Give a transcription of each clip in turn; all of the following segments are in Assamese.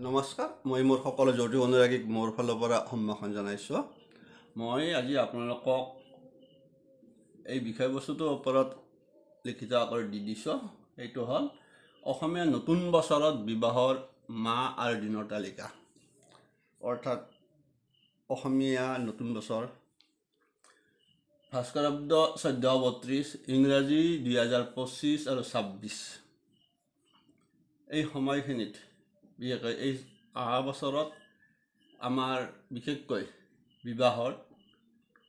নমস্কাৰ, মই মোৰ সকলো জ্যোতি অনুৰাগীক মোৰ ফালৰ পৰা সম্ভাষণ জনাইছোঁ। মই আজি আপোনালোকক এই বিষয়বস্তুটোৰ ওপৰত লিখিত আকাৰে দি দিছোঁ। এইটো হ'ল অসমীয়া নতুন বছৰত বিবাহৰ মাহ আৰু দিনৰ তালিকা। অৰ্থাৎ অসমীয়া নতুন বছৰ ভাস্কৰাব্দ 1432, ইংৰাজী 2025 আৰু 26। এই সময়খিনিত বিশেষকৈ এই অহা বছৰত আমাৰ বিশেষকৈ বিবাহৰ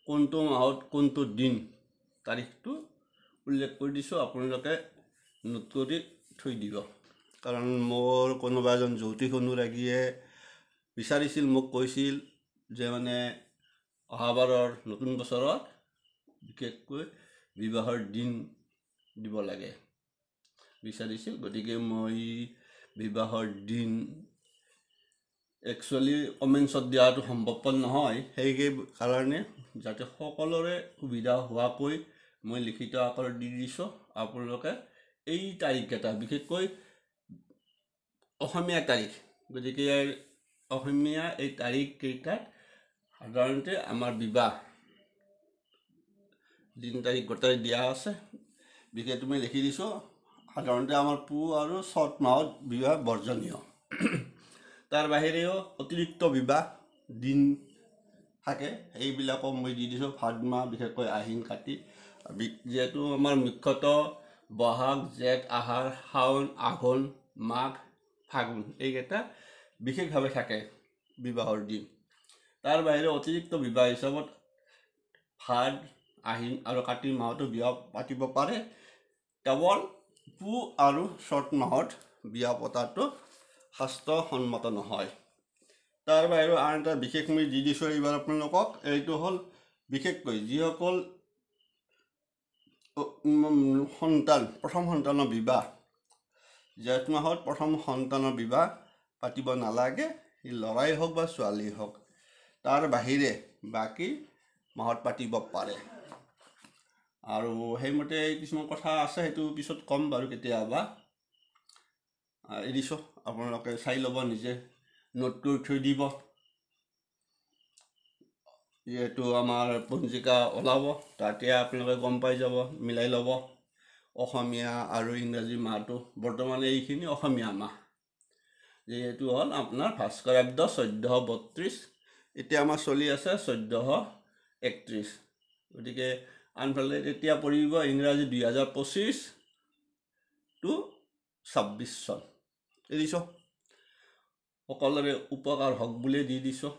কোনটো মাহত কোনটো দিন তাৰিখটো উল্লেখ কৰি দিছোঁ। আপোনালোকে নোট কৰি থৈ দিব, কাৰণ মোৰ কোনোবা এজন জ্যোতিষ অনুৰাগীয়ে বিচাৰিছিল, মোক কৈছিল যে অহাবাৰৰ নতুন বছৰত বিশেষকৈ বিবাহৰ দিন দিব লাগে বিচাৰিছিল। গতিকে মই বিবাহৰ দিন একচুৱেলি কমেণ্টছত দিয়াটো সম্ভৱপৰ নহয়। সেই কাৰণে যাতে সকলোৰে সুবিধা হোৱাকৈ মই লিখিত আকাৰত দি দিছোঁ। আপোনালোকে এই তাৰিখকেইটা বিশেষকৈ অসমীয়া তাৰিখ, গতিকে অসমীয়া এই তাৰিখকেইটাত সাধাৰণতে আমাৰ বিবাহ দিন তাৰিখ গোটেই দিয়া আছে। বিশেষ তুমি লিখি দিছোঁ, সাধাৰণতে আমাৰ পুহ আৰু চ'ত মাহত বিবাহ বৰ্জনীয়। তাৰ বাহিৰেও অতিৰিক্ত বিবাহ দিন থাকে, সেইবিলাকো মই দি দিছোঁ। ভাদ মাহ, বিশেষকৈ আহিন কাতি, যিহেতু আমাৰ মুখ্যতঃ বহাগ, জেঠ, আহাৰ, শাওণ, আঘোণ, মাঘ, ফাগুন এইকেইটা বিশেষভাৱে থাকে বিবাহৰ দিন। তাৰ বাহিৰে অতিৰিক্ত বিবাহ হিচাপত ভাদ, আহিন আৰু কাতি মাহতো বিয়া পাতিব পাৰে। কেৱল পুহ আৰু চ'ত মাহত বিয়া পতাটো শাস্ত্ৰসন্মত নহয়। তাৰ বাহিৰেও আন এটা বিশেষ মই দি দিছোঁ এইবাৰ আপোনালোকক। এইটো হ'ল বিশেষকৈ যিসকল প্ৰথম সন্তানৰ বিবাহ, জেঠ মাহত প্ৰথম সন্তানৰ বিবাহ পাতিব নালাগে, ই ল'ৰাই হওক বা ছোৱালী হওক। তাৰ বাহিৰে বাকী মাহত পাতিব পাৰে। আৰু সেইমতে কিছুমান কথা আছে, সেইটো পিছত ক'ম বাৰু কেতিয়াবা। এৰিছোঁ, আপোনালোকে চাই ল'ব, নিজে নোট কৰি থৈ দিব। যিহেতু আমাৰ পঞ্জিকা ওলাব, তাতে আপোনালোকে গম পাই যাব, মিলাই ল'ব অসমীয়া আৰু ইংৰাজী মাহটো। বৰ্তমান এইখিনি অসমীয়া মাহ, যিহেতু হ'ল আপোনাৰ ভাস্কৰাব্দ 1432, এতিয়া আমাৰ চলি আছে 1431। গতিকে আনফালে তেতিয়া পৰিব ইংৰাজী 2025 to 26 চন। এৰিছোঁ, সকলোৰে উপকাৰ হওক বুলি দি দিছোঁ।